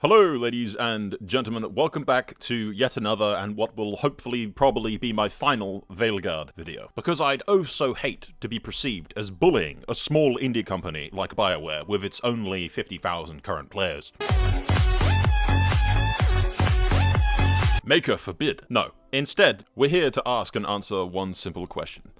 Hello, ladies and gentlemen, welcome back to yet another and what will hopefully probably be my final Veilguard video. Because I'd oh so hate to be perceived as bullying a small indie company like Bioware with its only 50,000 current players. Maker forbid. No. Instead, we're here to ask and answer one simple question.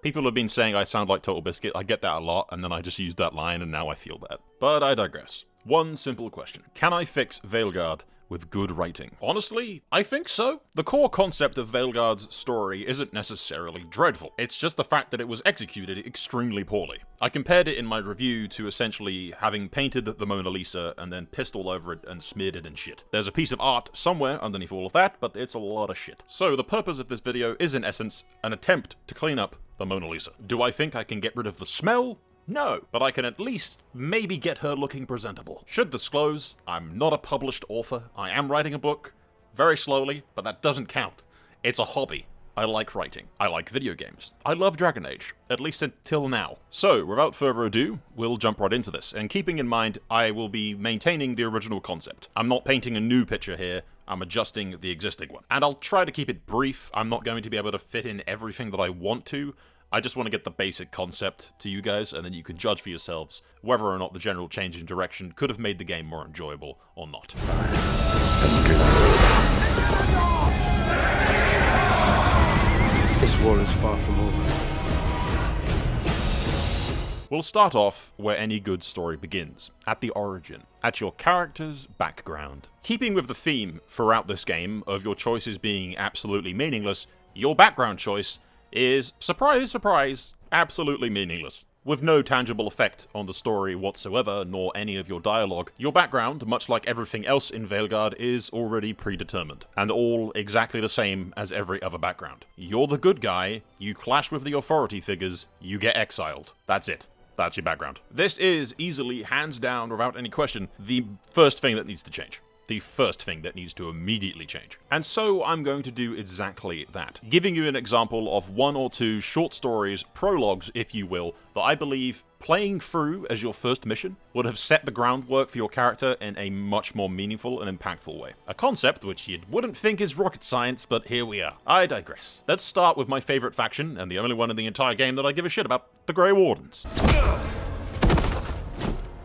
People have been saying I sound like Total Biscuit, I get that a lot, and then I just used that line and now I feel bad. But I digress. One simple question. Can I fix Veilguard with good writing? Honestly, I think so. The core concept of Veilguard's story isn't necessarily dreadful. It's just the fact that it was executed extremely poorly. I compared it in my review to essentially having painted the Mona Lisa and then pissed all over it and smeared it in shit. There's a piece of art somewhere underneath all of that, but it's a lot of shit. So the purpose of this video is in essence an attempt to clean up the Mona Lisa. Do I think I can get rid of the smell? No, but I can at least maybe get her looking presentable. Should disclose, I'm not a published author. I am writing a book, very slowly, but that doesn't count. It's a hobby. I like writing. I like video games. I love Dragon Age, at least until now. So, without further ado, we'll jump right into this, and keeping in mind, I will be maintaining the original concept. I'm not painting a new picture here, I'm adjusting the existing one. And I'll try to keep it brief. I'm not going to be able to fit in everything that I want to. I just want to get the basic concept to you guys, and then you can judge for yourselves whether or not the general change in direction could have made the game more enjoyable or not. This war is far from over. We'll start off where any good story begins, at the origin, at your character's background. Keeping with the theme throughout this game of your choices being absolutely meaningless, your background choice is, surprise, surprise, absolutely meaningless. With no tangible effect on the story whatsoever, nor any of your dialogue, your background, much like everything else in Veilguard, is already predetermined, and all exactly the same as every other background. You're the good guy, you clash with the authority figures, you get exiled. That's it. That's your background. This is easily, hands down, without any question, the first thing that needs to change. The first thing that needs to immediately change. And so I'm going to do exactly that, giving you an example of one or two short stories, prologues if you will, that I believe playing through as your first mission would have set the groundwork for your character in a much more meaningful and impactful way. A concept which you wouldn't think is rocket science, but here we are. I digress. Let's start with my favorite faction, and the only one in the entire game that I give a shit about, the Grey Wardens.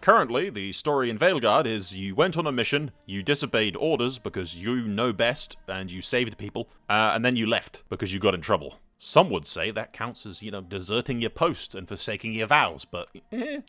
Currently, the story in Veilguard is you went on a mission, you disobeyed orders because you know best, and you saved people, and then you left because you got in trouble. Some would say that counts as, deserting your post and forsaking your vows, but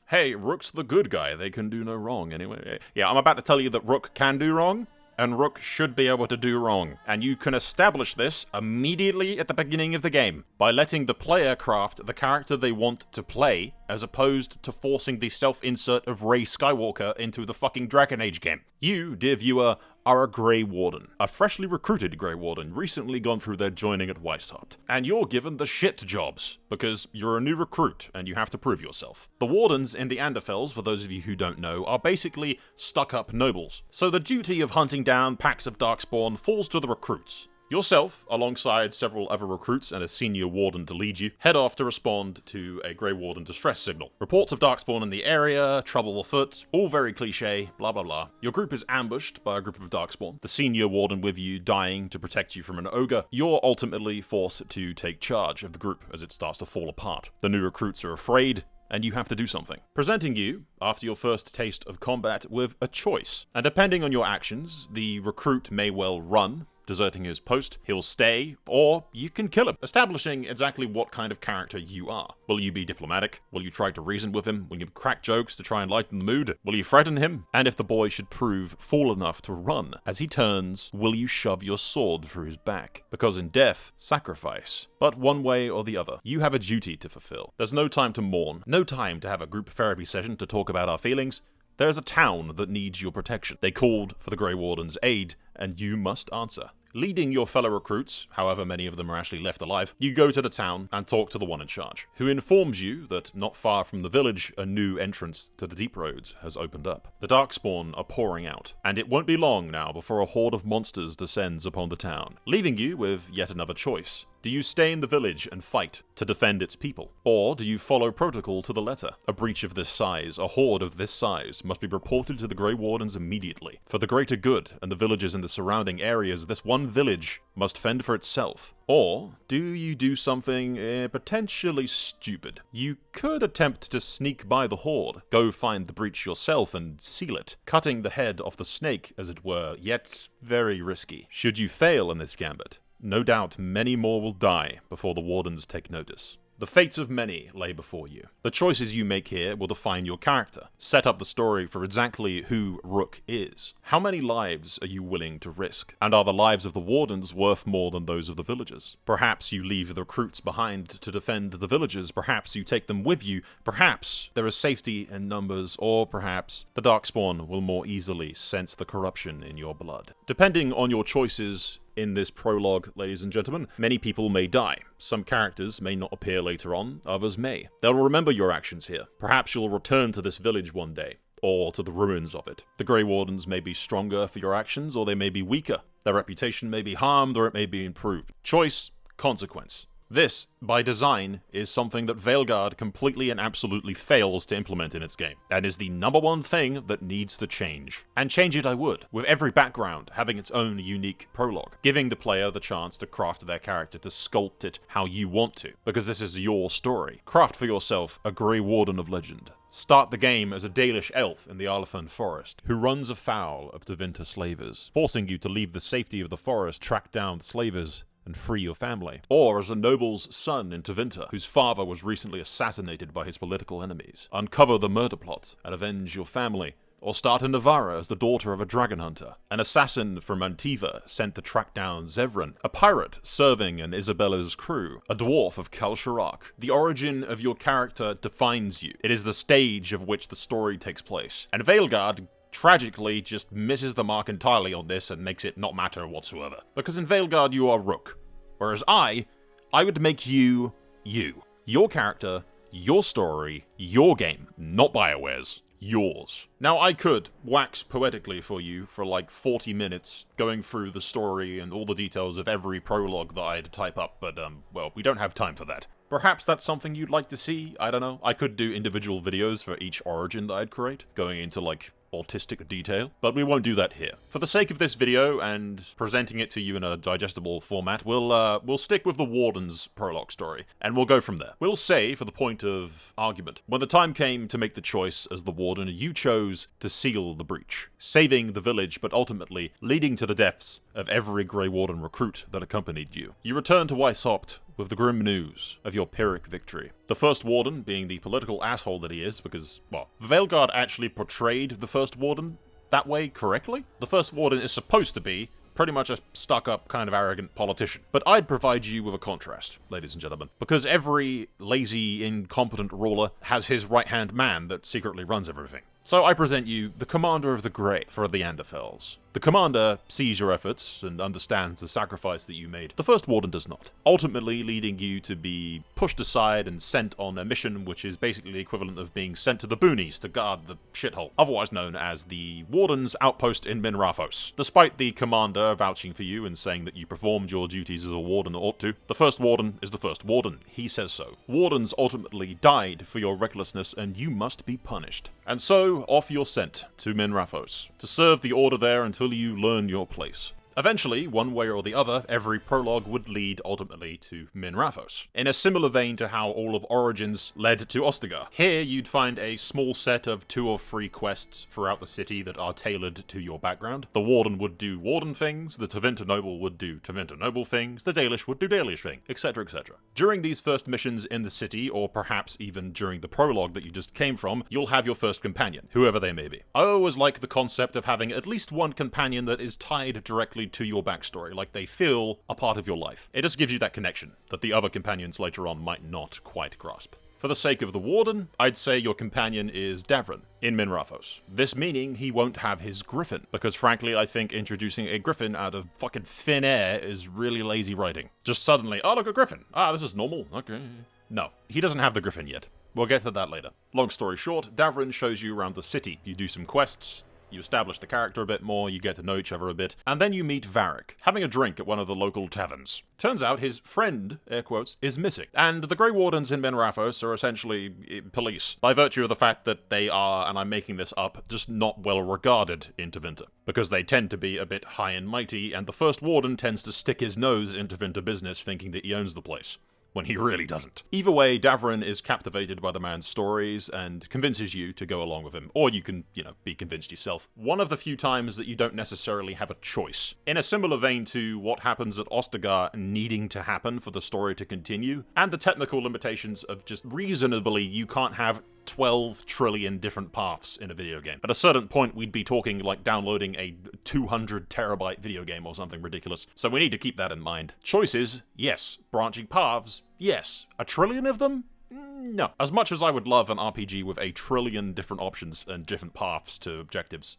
hey, Rook's the good guy, they can do no wrong anyway. Yeah, I'm about to tell you that Rook can do wrong, and Rook should be able to do wrong. And you can establish this immediately at the beginning of the game by letting the player craft the character they want to play, as opposed to forcing the self-insert of Rey Skywalker into the fucking Dragon Age game. You, dear viewer, are a Grey Warden. A freshly recruited Grey Warden, recently gone through their joining at Weisshaupt. And you're given the shit jobs, because you're a new recruit, and you have to prove yourself. The Wardens in the Anderfels, for those of you who don't know, are basically stuck-up nobles. So the duty of hunting down packs of Darkspawn falls to the recruits. Yourself, alongside several other recruits and a senior warden to lead you, head off to respond to a Grey Warden distress signal. Reports of Darkspawn in the area, trouble afoot, all very cliche, blah blah blah. Your group is ambushed by a group of Darkspawn, the senior warden with you dying to protect you from an ogre. You're ultimately forced to take charge of the group as it starts to fall apart. The new recruits are afraid, and you have to do something. Presenting you, after your first taste of combat, with a choice. And depending on your actions, the recruit may well run, deserting his post, he'll stay, or you can kill him, establishing exactly what kind of character you are. Will you be diplomatic? Will you try to reason with him? Will you crack jokes to try and lighten the mood? Will you threaten him? And if the boy should prove fool enough to run, as he turns, will you shove your sword through his back? Because in death, sacrifice. But one way or the other, you have a duty to fulfill. There's no time to mourn, no time to have a group therapy session to talk about our feelings. There's a town that needs your protection. They called for the Grey Warden's aid, and you must answer. Leading your fellow recruits, however many of them are actually left alive, you go to the town and talk to the one in charge, who informs you that not far from the village, a new entrance to the Deep Roads has opened up. The Darkspawn are pouring out, and it won't be long now before a horde of monsters descends upon the town, leaving you with yet another choice. Do you stay in the village and fight to defend its people? Or do you follow protocol to the letter? A breach of this size, a horde of this size, must be reported to the Grey Wardens immediately. For the greater good and the villagers in the surrounding areas, this one village must fend for itself. Or do you do something potentially stupid? You could attempt to sneak by the horde, go find the breach yourself and seal it, cutting the head off the snake, as it were, yet very risky. Should you fail in this gambit, no doubt many more will die before the Wardens take notice. The fates of many lay before you. The choices you make here will define your character, set up the story for exactly who Rook is. How many lives are you willing to risk? And are the lives of the Wardens worth more than those of the villagers? Perhaps you leave the recruits behind to defend the villagers, perhaps you take them with you, perhaps there is safety in numbers, or perhaps the Darkspawn will more easily sense the corruption in your blood. Depending on your choices in this prologue, ladies and gentlemen, many people may die. Some characters may not appear later on, others may. They'll remember your actions here. Perhaps you'll return to this village one day, or to the ruins of it. The Grey Wardens may be stronger for your actions, or they may be weaker. Their reputation may be harmed, or it may be improved. Choice, consequence. This, by design, is something that Veilguard completely and absolutely fails to implement in its game, and is the number one thing that needs to change. And change it I would, with every background having its own unique prologue, giving the player the chance to craft their character, to sculpt it how you want to, because this is your story. Craft for yourself a Grey Warden of legend. Start the game as a Dalish elf in the Arlathan Forest, who runs afoul of Tevinter slavers, forcing you to leave the safety of the forest, track down the slavers, and free your family. Or as a noble's son in Tevinter, whose father was recently assassinated by his political enemies. Uncover the murder plot and avenge your family. Or start in Navarra as the daughter of a dragon hunter. An assassin from Antiva sent to track down Zevran. A pirate serving in Isabella's crew. A dwarf of Kalsharak. The origin of your character defines you. It is the stage of which the story takes place. And Veilguard tragically just misses the mark entirely on this and makes it not matter whatsoever. Because in Veilguard you are Rook, whereas I would make you, you. Your character, your story, your game, not Bioware's. Yours. Now, I could wax poetically for you for like 40 minutes, going through the story and all the details of every prologue that I had to type up, but, well, we don't have time for that. Perhaps that's something you'd like to see? I don't know. I could do individual videos for each origin that I'd create, going into, like, autistic detail, but we won't do that here. For the sake of this video and presenting it to you in a digestible format, we'll stick with the Warden's prologue story, and we'll go from there. We'll say, for the point of argument, when the time came to make the choice as the Warden, you chose to seal the breach, saving the village, but ultimately leading to the deaths of every Grey Warden recruit that accompanied you. You returned to Weisshaupt with the grim news of your Pyrrhic victory. The First Warden being the political asshole that he is, because, well, Veilguard actually portrayed the First Warden that way correctly. The First Warden is supposed to be pretty much a stuck-up, kind of arrogant politician. But I'd provide you with a contrast, ladies and gentlemen, because every lazy, incompetent ruler has his right-hand man that secretly runs everything. So I present you the Commander of the Grey for the Anderfels. The Commander sees your efforts and understands the sacrifice that you made. The First Warden does not, ultimately leading you to be pushed aside and sent on a mission which is basically the equivalent of being sent to the boonies to guard the shithole, otherwise known as the Warden's Outpost in Minrathous. Despite the Commander vouching for you and saying that you performed your duties as a Warden ought to, the First Warden is the First Warden. He says so. Wardens ultimately died for your recklessness, and you must be punished. And so, off you're sent to Minrathous, to serve the Order there until you learn your place. Eventually, one way or the other, every prologue would lead ultimately to Minrathous, in a similar vein to how all of Origins led to Ostagar. Here, you'd find a small set of 2 or 3 quests throughout the city that are tailored to your background. The Warden would do Warden things, the Tevinter Noble would do Tevinter Noble things, the Dalish would do Dalish things, etc., etc. During these first missions in the city, or perhaps even during the prologue that you just came from, you'll have your first companion, whoever they may be. I always like the concept of having at least one companion that is tied directly to your backstory, like they feel a part of your life. It just gives you that connection that the other companions later on might not quite grasp. For the sake of the Warden, I'd say your companion is Davran in Minrathous. This meaning he won't have his griffin, because frankly I think introducing a griffin out of fucking thin air is really lazy writing. Just suddenly, oh look, a griffin. Ah, this is normal, okay. No, he doesn't have the griffin yet. We'll get to that later. Long story short, Davran shows you around the city. You do some quests, you establish the character a bit more, you get to know each other a bit, and then you meet Varric, having a drink at one of the local taverns. Turns out his friend, air quotes, is missing, and the Grey Wardens in Minrathous are essentially police, by virtue of the fact that they are, and I'm making this up, just not well regarded in Tevinter, because they tend to be a bit high and mighty, and the First Warden tends to stick his nose into Tevinter business thinking that he owns the place, when he really doesn't. Either way, Davrin is captivated by the man's stories and convinces you to go along with him, or you can, be convinced yourself. One of the few times that you don't necessarily have a choice. In a similar vein to what happens at Ostagar needing to happen for the story to continue, and the technical limitations of just reasonably you can't have 12 trillion different paths in a video game. At a certain point, we'd be talking like downloading a 200 terabyte video game or something ridiculous. So we need to keep that in mind. Choices, yes. Branching paths, yes. A trillion of them? No. As much as I would love an RPG with a trillion different options and different paths to objectives,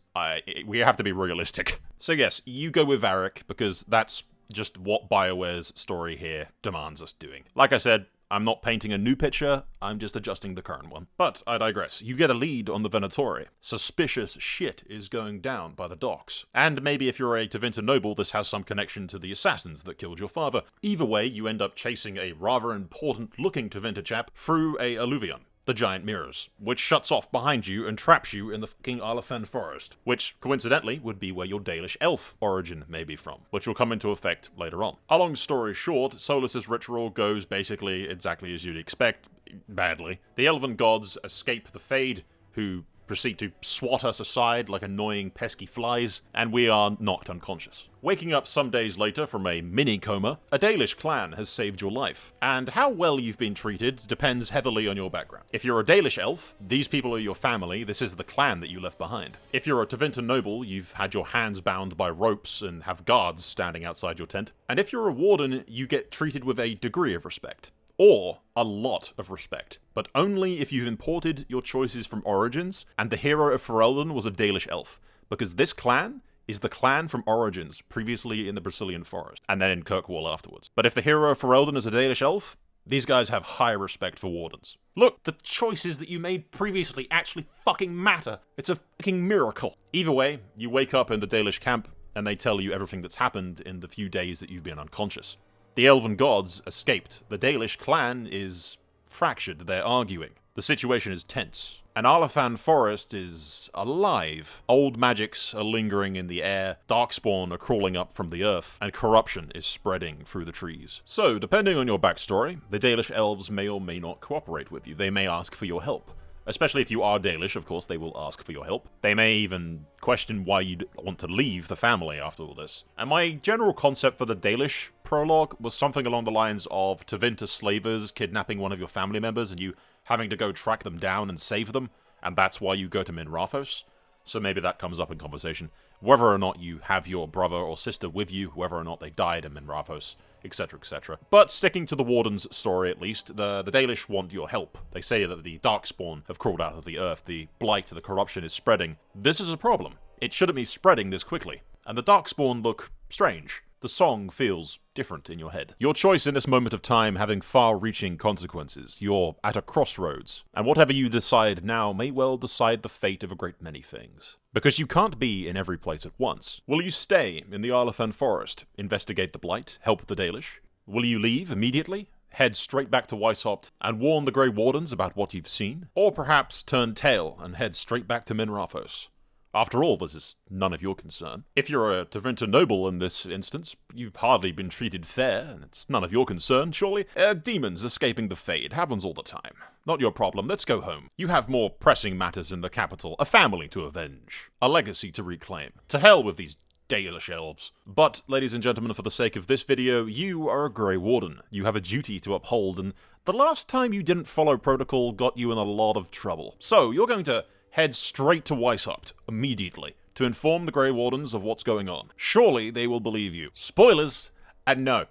we have to be realistic. So yes, you go with Varric because that's just what BioWare's story here demands us doing. Like I said, I'm not painting a new picture, I'm just adjusting the current one. But I digress. You get a lead on the Venatori. Suspicious shit is going down by the docks. And maybe if you're a Tevinter noble, this has some connection to the assassins that killed your father. Either way, you end up chasing a rather important-looking Tevinter chap through a alluvion, the giant mirrors, which shuts off behind you and traps you in the fucking Arlathan Forest, which, coincidentally, would be where your Dalish elf origin may be from, which will come into effect later on. A long story short, Solus's ritual goes basically exactly as you'd expect, badly. The elven gods escape the Fade, who proceed to swat us aside like annoying pesky flies, and we are knocked unconscious. Waking up some days later from a mini-coma, a Dalish clan has saved your life, and how well you've been treated depends heavily on your background. If you're a Dalish elf, these people are your family, this is the clan that you left behind. If you're a Tevinter noble, you've had your hands bound by ropes and have guards standing outside your tent. And if you're a warden, you get treated with a degree of respect. Or a lot of respect, but only if you've imported your choices from Origins, and the hero of Ferelden was a Dalish elf, because this clan is the clan from Origins, previously in the Brazilian Forest, and then in Kirkwall afterwards. But if the hero of Ferelden is a Dalish elf, these guys have high respect for wardens. Look, the choices that you made previously actually fucking matter. It's a fucking miracle. Either way, you wake up in the Dalish camp, and they tell you everything that's happened in the few days that you've been unconscious. The elven gods escaped. The Dalish clan is fractured. They're arguing. The situation is tense. And Arlathan Forest is alive. Old magics are lingering in the air, darkspawn are crawling up from the earth, and corruption is spreading through the trees. So, depending on your backstory, the Dalish elves may or may not cooperate with you. They may ask for your help. Especially if you are Dalish, of course, they will ask for your help. They may even question why you'd want to leave the family after all this. And my general concept for the Dalish prologue was something along the lines of Tevinter slavers kidnapping one of your family members and you having to go track them down and save them, and that's why you go to Minrathous. So maybe that comes up in conversation. Whether or not you have your brother or sister with you, whether or not they died in Minrathous, etc, etc. But sticking to the Warden's story at least, the Dalish want your help. They say that the Darkspawn have crawled out of the earth, the Blight, the corruption is spreading. This is a problem. It shouldn't be spreading this quickly. And the Darkspawn look strange. The song feels different in your head. Your choice in this moment of time having far-reaching consequences. You're at a crossroads, and whatever you decide now may well decide the fate of a great many things. Because you can't be in every place at once. Will you stay in the Arlathan Forest, investigate the Blight, help the Dalish? Will you leave immediately? Head straight back to Weisshaupt and warn the Grey Wardens about what you've seen? Or perhaps turn tail and head straight back to Minrathous? After all, this is none of your concern. If you're a Tevinter noble in this instance, you've hardly been treated fair, and it's none of your concern, surely. Demons escaping the Fade happens all the time. Not your problem, let's go home. You have more pressing matters in the capital, a family to avenge, a legacy to reclaim. To hell with these Dalish elves. But, ladies and gentlemen, for the sake of this video, you are a Grey Warden. You have a duty to uphold, and the last time you didn't follow protocol got you in a lot of trouble. So, you're going to head straight to Weisshaupt immediately to inform the Grey Wardens of what's going on. Surely they will believe you. Spoilers! And no,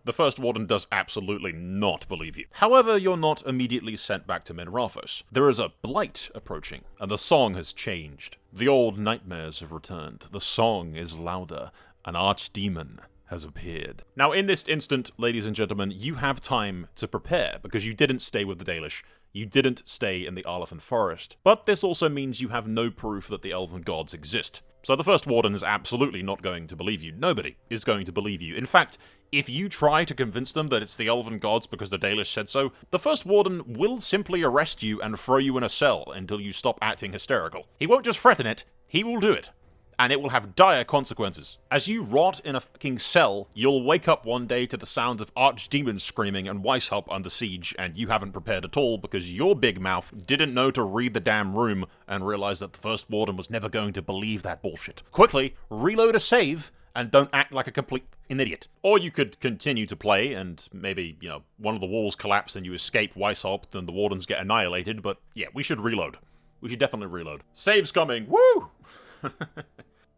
the First Warden does absolutely not believe you. However, you're not immediately sent back to Minrathous. There is a Blight approaching, and the song has changed. The old nightmares have returned. The song is louder. An archdemon has appeared. Now, in this instant, ladies and gentlemen, you have time to prepare, because you didn't stay with the Dalish. You didn't stay in the Arlathan Forest. But this also means you have no proof that the Elven Gods exist. So the First Warden is absolutely not going to believe you. Nobody is going to believe you. In fact, if you try to convince them that it's the Elven Gods because the Dalish said so, the First Warden will simply arrest you and throw you in a cell until you stop acting hysterical. He won't just threaten it, he will do it. And it will have dire consequences. As you rot in a fucking cell, you'll wake up one day to the sound of archdemons screaming and Weisshaupt under siege, and you haven't prepared at all because your big mouth didn't know to read the damn room and realize that the First Warden was never going to believe that bullshit. Quickly, reload a save, and don't act like a complete idiot. Or you could continue to play, and maybe, one of the walls collapse and you escape Weisshaupt and the Wardens get annihilated, but yeah, we should reload. We should definitely reload. Save's coming, woo!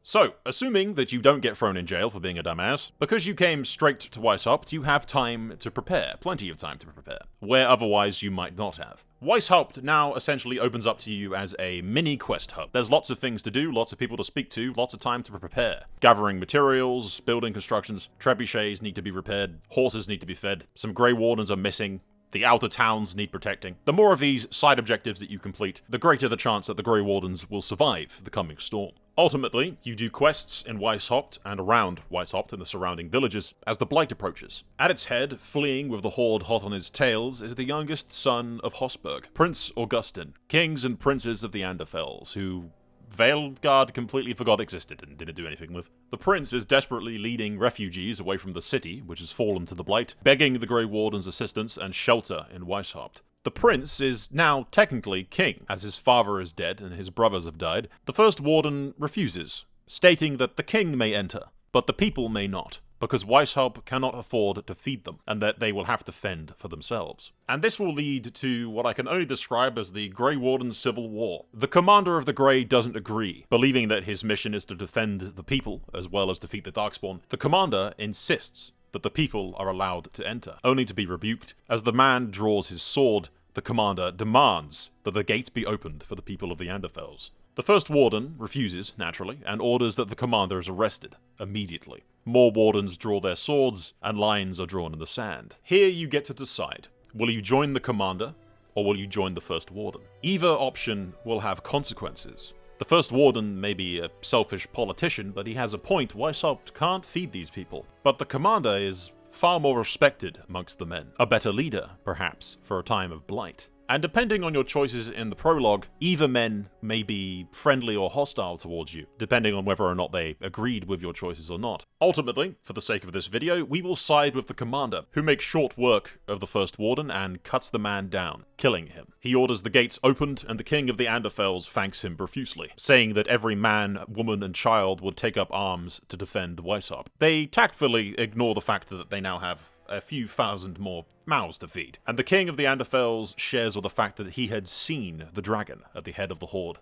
So, assuming that you don't get thrown in jail for being a dumbass, because you came straight to Weisshaupt, you have time to prepare, plenty of time to prepare, where otherwise you might not have. Weisshaupt now essentially opens up to you as a mini quest hub. There's lots of things to do, lots of people to speak to, lots of time to prepare. Gathering materials, building constructions, trebuchets need to be repaired, horses need to be fed, some Grey Wardens are missing, the outer towns need protecting. The more of these side objectives that you complete, the greater the chance that the Grey Wardens will survive the coming storm. Ultimately, you do quests in Weisshaupt and around Weisshaupt and the surrounding villages as the Blight approaches. At its head, fleeing with the horde hot on his tails, is the youngest son of Hosberg, Prince Augustin, kings and princes of the Anderfels, who Veilguard completely forgot existed and didn't do anything with. The prince is desperately leading refugees away from the city, which has fallen to the Blight, begging the Grey Warden's assistance and shelter in Weisshaupt. The prince is now technically king, as his father is dead and his brothers have died. The First Warden refuses, stating that the king may enter, but the people may not, because Weisshaupt cannot afford to feed them, and that they will have to fend for themselves. And this will lead to what I can only describe as the Grey Warden's civil war. The commander of the Grey doesn't agree, believing that his mission is to defend the people, as well as defeat the Darkspawn. The commander insists that the people are allowed to enter, only to be rebuked. As the man draws his sword, the commander demands that the gate be opened for the people of the Anderfels. The First Warden refuses, naturally, and orders that the commander is arrested immediately. More wardens draw their swords, and lines are drawn in the sand. Here you get to decide. Will you join the commander, or will you join the First Warden? Either option will have consequences. The First Warden may be a selfish politician, but he has a point. Weisshaupt can't feed these people. But the commander is far more respected amongst the men. A better leader, perhaps, for a time of blight. And depending on your choices in the prologue, either men may be friendly or hostile towards you, depending on whether or not they agreed with your choices or not. Ultimately, for the sake of this video, we will side with the commander, who makes short work of the First Warden and cuts the man down, killing him. He orders the gates opened, and the king of the Anderfels thanks him profusely, saying that every man, woman, and child would take up arms to defend Weisshaupt. They tactfully ignore the fact that they now have a few thousand more mouths to feed. And the king of the Anderfels shares with the fact that he had seen the dragon at the head of the horde.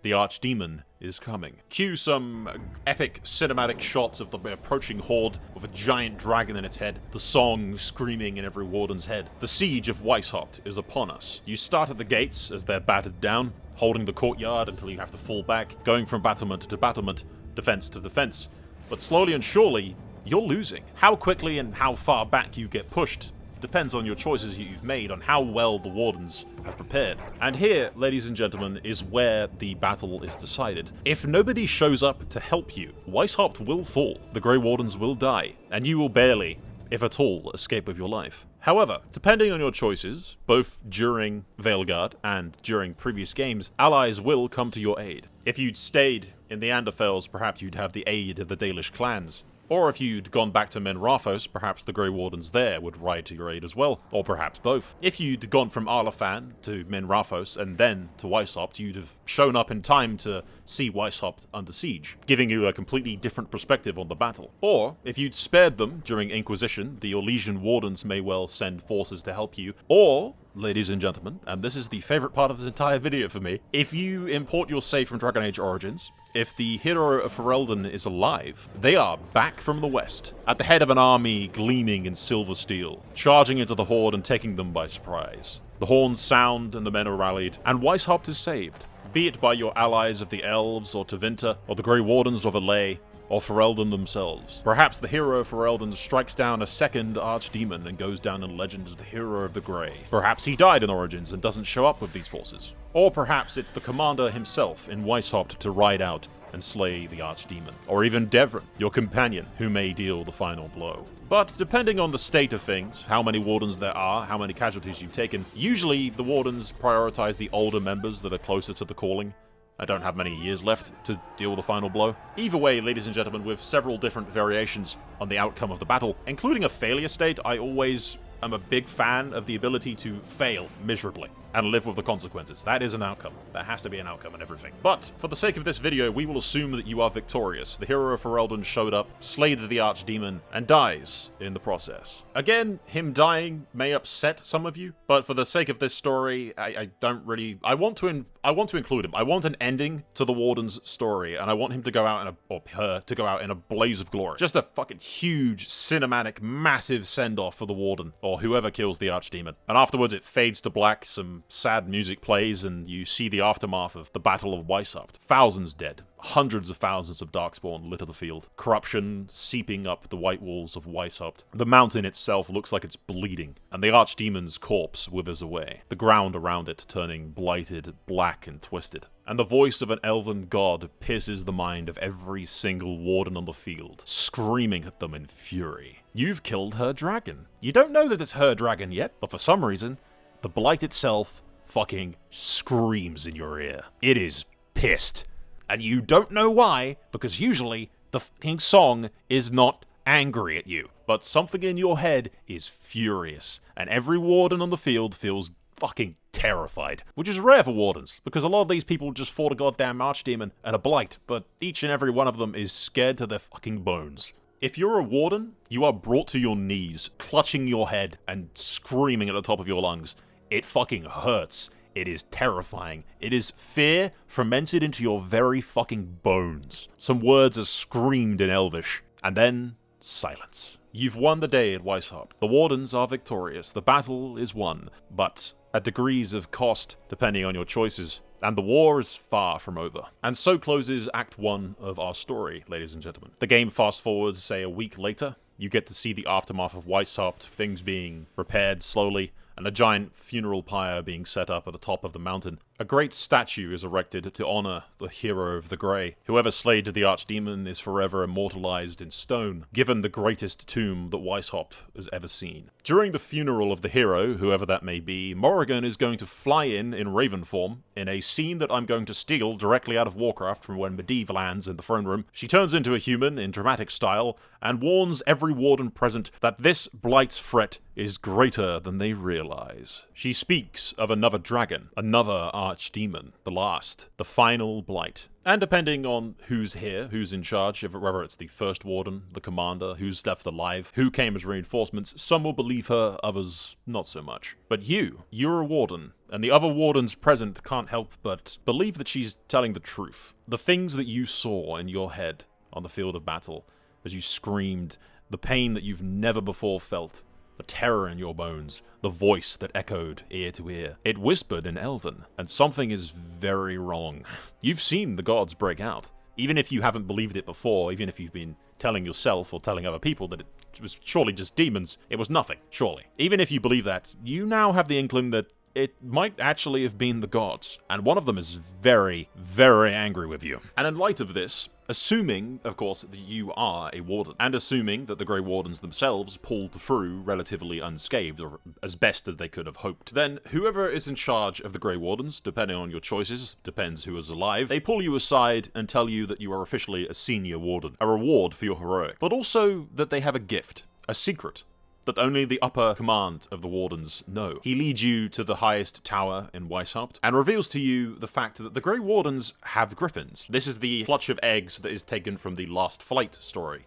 The archdemon is coming. Cue some epic cinematic shots of the approaching horde with a giant dragon in its head, the song screaming in every warden's head. The siege of Weisshaupt is upon us. You start at the gates as they're battered down, holding the courtyard until you have to fall back, going from battlement to battlement, defense to defense. But slowly and surely, you're losing. How quickly and how far back you get pushed depends on your choices you've made, on how well the Wardens have prepared. And here, ladies and gentlemen, is where the battle is decided. If nobody shows up to help you, Weisshaupt will fall, the Grey Wardens will die, and you will barely, if at all, escape with your life. However, depending on your choices, both during Veilguard and during previous games, allies will come to your aid. If you'd stayed in the Anderfels, perhaps you'd have the aid of the Dalish clans. Or if you'd gone back to Minrathous, perhaps the Grey Wardens there would ride to your aid as well, or perhaps both. If you'd gone from Arlathan to Minrathous and then to Weisshaupt, you'd have shown up in time to see Weisshaupt under siege, giving you a completely different perspective on the battle. Or, if you'd spared them during Inquisition, the Orlesian Wardens may well send forces to help you. Or, ladies and gentlemen, and this is the favourite part of this entire video for me, if you import your save from Dragon Age Origins, if the hero of Ferelden is alive, they are back from the west, at the head of an army gleaming in silver steel, charging into the horde and taking them by surprise. The horns sound and the men are rallied, and Weisshaupt is saved, be it by your allies of the Elves or Tevinter, or the Grey Wardens of Alay. or Ferelden themselves. Perhaps the hero Ferelden strikes down a second archdemon and goes down in legend as the hero of the Grey. Perhaps he died in Origins and doesn't show up with these forces. Or perhaps it's the commander himself in Weisshaupt to ride out and slay the archdemon. Or even Devran, your companion, who may deal the final blow. But depending on the state of things, how many wardens there are, how many casualties you've taken, usually the wardens prioritize the older members that are closer to the calling. I don't have many years left to deal the final blow. Either way, ladies and gentlemen, with several different variations on the outcome of the battle, including a failure state, I always am a big fan of the ability to fail miserably and live with the consequences. That is an outcome. That has to be an outcome and everything. But for the sake of this video, we will assume that you are victorious. The hero of Ferelden showed up, slayed the archdemon, and dies in the process. Again, him dying may upset some of you, but for the sake of this story, I don't really... I want to include him. I want an ending to the Warden's story, and I want him to go out or her to go out in a blaze of glory. Just a fucking huge, cinematic, massive send-off for the Warden, or whoever kills the archdemon. And afterwards it fades to black, some sad music plays, and you see the aftermath of the Battle of Weisshaupt. Thousands dead. Hundreds of thousands of Darkspawn litter the field. Corruption seeping up the white walls of Weisshaupt. The mountain itself looks like it's bleeding, and the archdemon's corpse withers away. The ground around it turning blighted, black, and twisted. And the voice of an elven god pierces the mind of every single warden on the field, screaming at them in fury. You've killed her dragon. You don't know that it's her dragon yet, but for some reason, the Blight itself fucking screams in your ear. It is pissed. And you don't know why, because usually the fucking song is not angry at you. But something in your head is furious. And every warden on the field feels fucking terrified. Which is rare for wardens, because a lot of these people just fought a goddamn archdemon and a blight, but each and every one of them is scared to their fucking bones. If you're a warden, you are brought to your knees, clutching your head and screaming at the top of your lungs. It fucking hurts. It is terrifying. It is fear fermented into your very fucking bones. Some words are screamed in Elvish, and then silence. You've won the day at Weisshaupt. The Wardens are victorious. The battle is won, but at degrees of cost, depending on your choices. And the war is far from over. And so closes Act 1 of our story, ladies and gentlemen. The game fast forwards, say, a week later. You get to see the aftermath of Weisshaupt, things being repaired slowly, and a giant funeral pyre being set up at the top of the mountain. A great statue is erected to honor the hero of the Grey. Whoever slayed the archdemon is forever immortalized in stone, given the greatest tomb that Weisshaupt has ever seen. During the funeral of the hero, whoever that may be, Morrigan is going to fly in Raven form, in a scene that I'm going to steal directly out of Warcraft from when Medivh lands in the throne room. She turns into a human in dramatic style, and warns every warden present that this Blight's threat is greater than they realize. She speaks of another dragon, another archdemon, the last, the final Blight. And depending on who's here, who's in charge, whether it's the first warden, the commander, who's left alive, who came as reinforcements, some will believe her, others not so much. But you're a warden, and the other wardens present can't help but believe that she's telling the truth. The things that you saw in your head on the field of battle, as you screamed, the pain that you've never before felt, the terror in your bones, the voice that echoed ear to ear. It whispered in Elven, and something is very wrong. You've seen the gods break out. Even if you haven't believed it before, even if you've been telling yourself or telling other people that it was surely just demons, it was nothing, surely. Even if you believe that, you now have the inkling that it might actually have been the gods, and one of them is very, very angry with you. And in light of this, assuming, of course, that you are a warden, and assuming that the Grey Wardens themselves pulled through relatively unscathed, or as best as they could have hoped, then whoever is in charge of the Grey Wardens, depending on your choices, depends who is alive, they pull you aside and tell you that you are officially a senior warden, a reward for your heroic, but also that they have a gift, a secret, that only the upper command of the Wardens know. He leads you to the highest tower in Weisshaupt, and reveals to you the fact that the Grey Wardens have griffins. This is the clutch of eggs that is taken from the Last Flight story.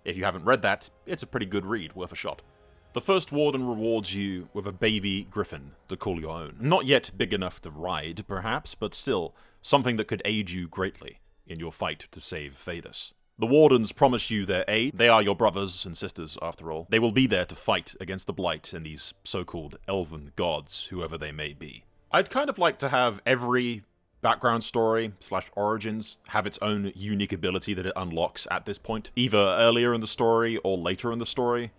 If you haven't read that, it's a pretty good read, worth a shot. The first Warden rewards you with a baby griffin to call your own. Not yet big enough to ride, perhaps, but still, something that could aid you greatly in your fight to save Thedas. The Wardens promise you their aid. They are your brothers and sisters, after all. They will be there to fight against the Blight and these so-called elven gods, whoever they may be. I'd kind of like to have every background story / origins have its own unique ability that it unlocks at this point, either earlier in the story or later in the story.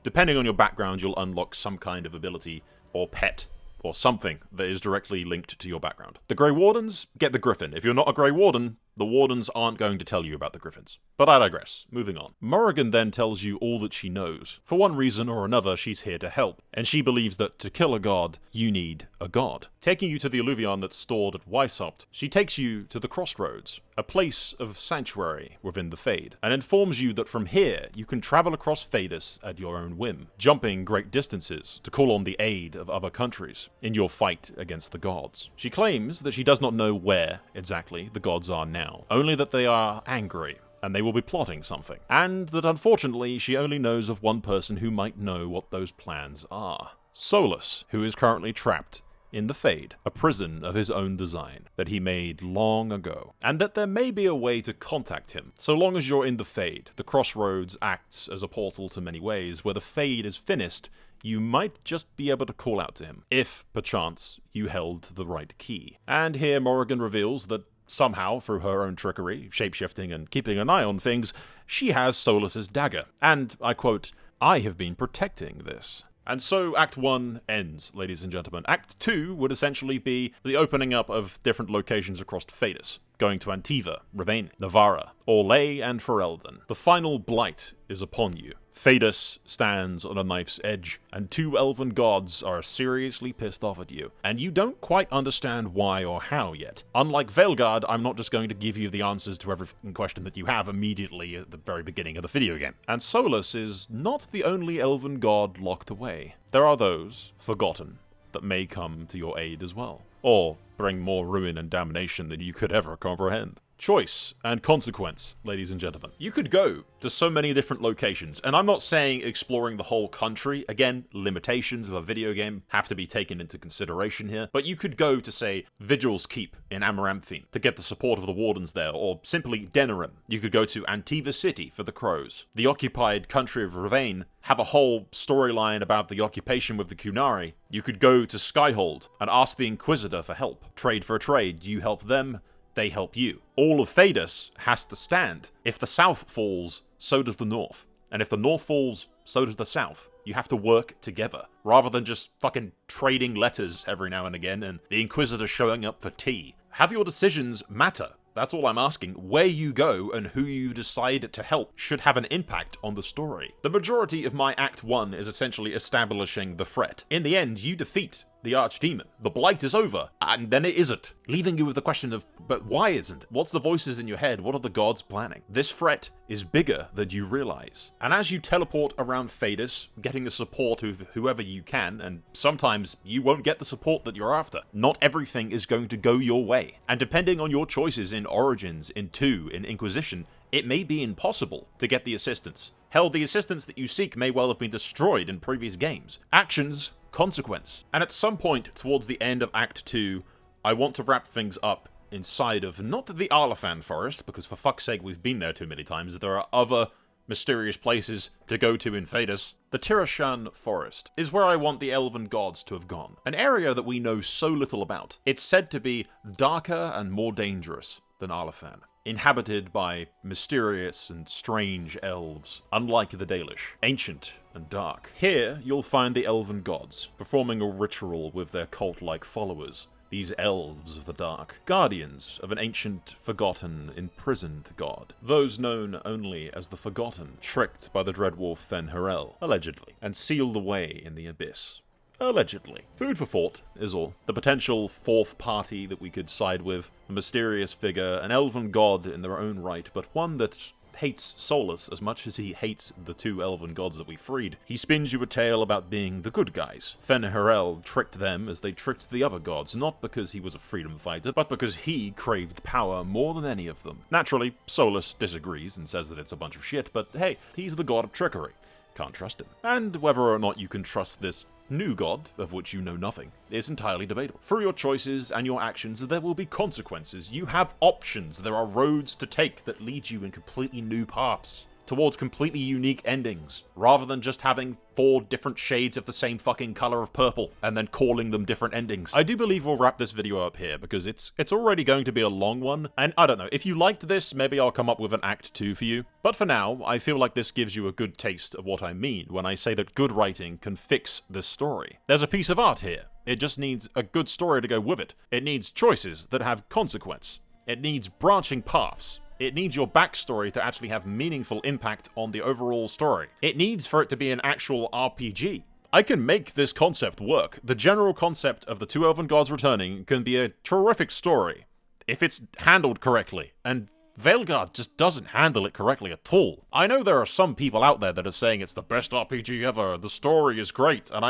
Depending on your background, you'll unlock some kind of ability or pet or something that is directly linked to your background. The Grey Wardens get the Griffin. If you're not a Grey Warden, the Wardens aren't going to tell you about the Griffins. But I digress. Moving on. Morrigan then tells you all that she knows. For one reason or another, she's here to help, and she believes that to kill a god, you need a god. Taking you to the Alluvion that's stored at Weisshaupt, she takes you to the Crossroads, a place of sanctuary within the Fade, and informs you that from here, you can travel across Phaedus at your own whim, jumping great distances to call on the aid of other countries in your fight against the gods. She claims that she does not know where exactly the gods are now, only that they are angry, and they will be plotting something, and that unfortunately she only knows of one person who might know what those plans are. Solus, who is currently trapped in the Fade, a prison of his own design that he made long ago, and that there may be a way to contact him. So long as you're in the Fade, the Crossroads acts as a portal to many ways. Where the Fade is finished, you might just be able to call out to him, if, perchance, you held the right key. And here Morrigan reveals that somehow, through her own trickery, shapeshifting, and keeping an eye on things, she has Solus's dagger. And, I quote, "I have been protecting this." And so Act 1 ends, ladies and gentlemen. Act 2 would essentially be the opening up of different locations across Phaedus, going to Antiva, Ravane, Navarra, Orlais, and Ferelden. The final blight is upon you. Phaedus stands on a knife's edge, and 2 elven gods are seriously pissed off at you, and you don't quite understand why or how yet. Unlike Veilguard, I'm not just going to give you the answers to every question that you have immediately at the very beginning of the video game. And Solus is not the only elven god locked away. There are those, forgotten, that may come to your aid as well, or bring more ruin and damnation than you could ever comprehend. Choice and consequence, ladies and gentlemen. You could go to so many different locations, and I'm not saying exploring the whole country. Again, limitations of a video game have to be taken into consideration here, but you could go to, say, Vigil's Keep in Amaranthine to get the support of the Wardens there, or simply Denerim. You could go to Antiva City for the Crows. The occupied country of Ravane have a whole storyline about the occupation with the Qunari. You could go to Skyhold and ask the Inquisitor for help. Trade for trade. You help them, they help you. All of Phaedus has to stand. If the south falls, so does the north. And if the north falls, so does the south. You have to work together, rather than just fucking trading letters every now and again and the Inquisitor showing up for tea. Have your decisions matter. That's all I'm asking. Where you go and who you decide to help should have an impact on the story. The majority of my Act 1 is essentially establishing the threat. In the end, you defeat the Archdemon. The Blight is over, and then it isn't. Leaving you with the question of, but why isn't? What's the voices in your head? What are the gods planning? This threat is bigger than you realize. And as you teleport around Phaedus, getting the support of whoever you can, and sometimes you won't get the support that you're after. Not everything is going to go your way. And depending on your choices in Origins, in 2, in Inquisition, it may be impossible to get the assistance. Hell, the assistance that you seek may well have been destroyed in previous games. Actions, consequence. And at some point towards the end of Act 2, I want to wrap things up inside of not the Arlathan Forest, because for fuck's sake we've been there too many times. There are other mysterious places to go to in Phaedus. The Tirashan Forest is where I want the elven gods to have gone. An area that we know so little about. It's said to be darker and more dangerous than Arlathan, inhabited by mysterious and strange elves, unlike the Dalish, ancient and dark. Here, you'll find the elven gods, performing a ritual with their cult-like followers, these elves of the dark, guardians of an ancient, forgotten, imprisoned god, those known only as the Forgotten, tricked by the dreadwolf Fen-Harel, allegedly, and sealed away in the abyss. Allegedly. Food for thought, is all. The potential fourth party that we could side with, a mysterious figure, an elven god in their own right, but one that hates Solus as much as he hates the 2 elven gods that we freed. He spins you a tale about being the good guys. Fen-Harel tricked them as they tricked the other gods, not because he was a freedom fighter, but because he craved power more than any of them. Naturally, Solus disagrees and says that it's a bunch of shit, but hey, he's the god of trickery. Can't trust him. And whether or not you can trust this new god, of which you know nothing, is entirely debatable. Through your choices and your actions, there will be consequences. You have options. There are roads to take that lead you in completely new paths. towards completely unique endings, rather than just having 4 different shades of the same fucking color of purple, and then calling them different endings. I do believe we'll wrap this video up here, because it's already going to be a long one, and I don't know, if you liked this, maybe I'll come up with an Act 2 for you. But for now, I feel like this gives you a good taste of what I mean when I say that good writing can fix this story. There's a piece of art here. It just needs a good story to go with it. It needs choices that have consequence. It needs branching paths. It needs your backstory to actually have meaningful impact on the overall story. It needs for it to be an actual RPG. I can make this concept work. The general concept of the 2 Elven Gods returning can be a terrific story if it's handled correctly, and Veilguard just doesn't handle it correctly at all. I know there are some people out there that are saying it's the best RPG ever, the story is great, and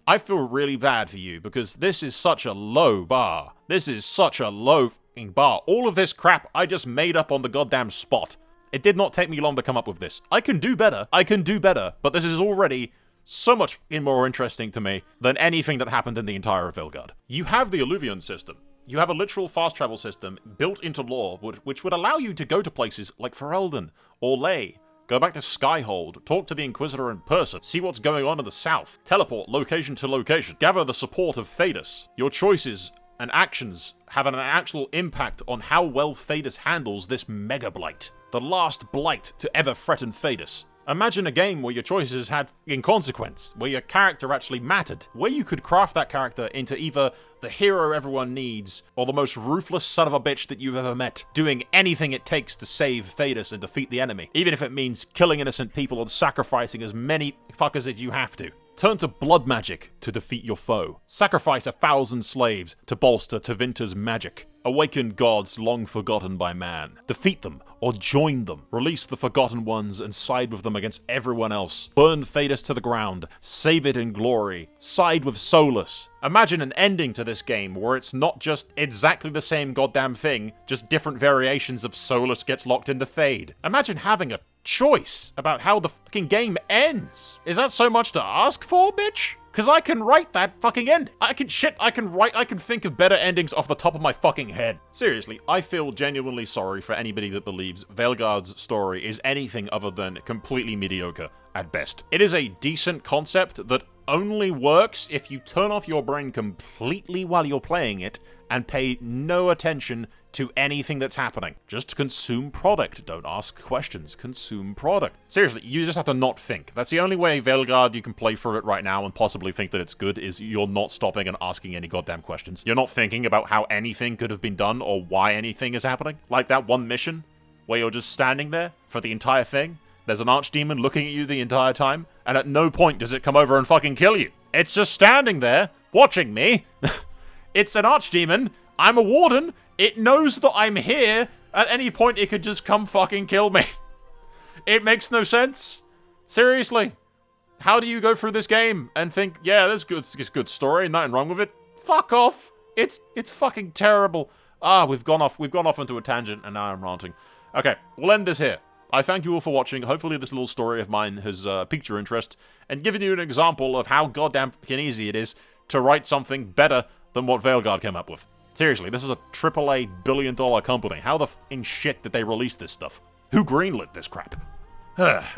I feel really bad for you, because this is such a low bar. This is such a low f***ing bar. All of this crap I just made up on the goddamn spot. It did not take me long to come up with this. I can do better, but this is already so much more interesting to me than anything that happened in the entire Veilguard. You have the Alluvion system. You have a literal fast travel system built into lore, which would allow you to go to places like Ferelden or Ley, go back to Skyhold, talk to the Inquisitor in person, see what's going on in the south, teleport location to location, gather the support of Thedas. Your choices and actions have an actual impact on how well Thedas handles this mega blight. The last blight to ever threaten Thedas. Imagine a game where your choices had consequence, where your character actually mattered, where you could craft that character into either the hero everyone needs, or the most ruthless son of a bitch that you've ever met, doing anything it takes to save Thedas and defeat the enemy, even if it means killing innocent people and sacrificing as many fuckers as you have to. Turn to blood magic to defeat your foe. Sacrifice 1,000 slaves to bolster Tevinter's magic. Awaken gods long forgotten by man. Defeat them, or join them. Release the forgotten ones and side with them against everyone else. Burn Thedas to the ground. Save it in glory. Side with Solus. Imagine an ending to this game where it's not just exactly the same goddamn thing, just different variations of Solus gets locked into Thade. Imagine having a choice about how the fucking game ends. Is that so much to ask for, bitch? Because I can write that fucking ending. I can think of better endings off the top of my fucking head. Seriously, I feel genuinely sorry for anybody that believes Veilguard's story is anything other than completely mediocre at best. It is a decent concept that only works if you turn off your brain completely while you're playing it and pay no attention to anything that's happening. Just consume product. Don't ask questions. Consume product. Seriously, you just have to not think. That's the only way Veilguard you can play through it right now and possibly think that it's good, is you're not stopping and asking any goddamn questions. You're not thinking about how anything could have been done or why anything is happening. Like that one mission where you're just standing there for the entire thing. There's an archdemon looking at you the entire time, and at no point does it come over and fucking kill you. It's just standing there, watching me. It's an archdemon. I'm a warden. It knows that I'm here. At any point, it could just come fucking kill me. It makes no sense. Seriously. How do you go through this game and think, yeah, this is good story, nothing wrong with it? Fuck off. It's fucking terrible. We've gone off into a tangent, and now I'm ranting. Okay, we'll end this here. I thank you all for watching. Hopefully this little story of mine has piqued your interest and given you an example of how goddamn fucking easy it is to write something better than what Veilguard came up with. Seriously, this is a AAA billion-dollar company. How the f***ing shit did they release this stuff? Who greenlit this crap?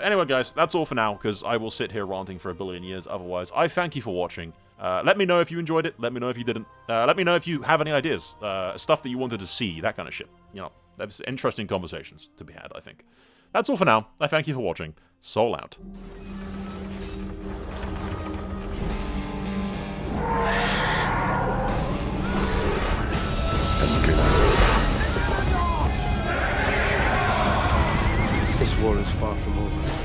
Anyway, guys, that's all for now, because I will sit here ranting for a billion years otherwise. I thank you for watching. Let me know if you enjoyed it. Let me know if you didn't. Let me know if you have any ideas. Stuff that you wanted to see, that kind of shit. You know, there's interesting conversations to be had, I think. That's all for now. I thank you for watching. Soul out. This war is far from over.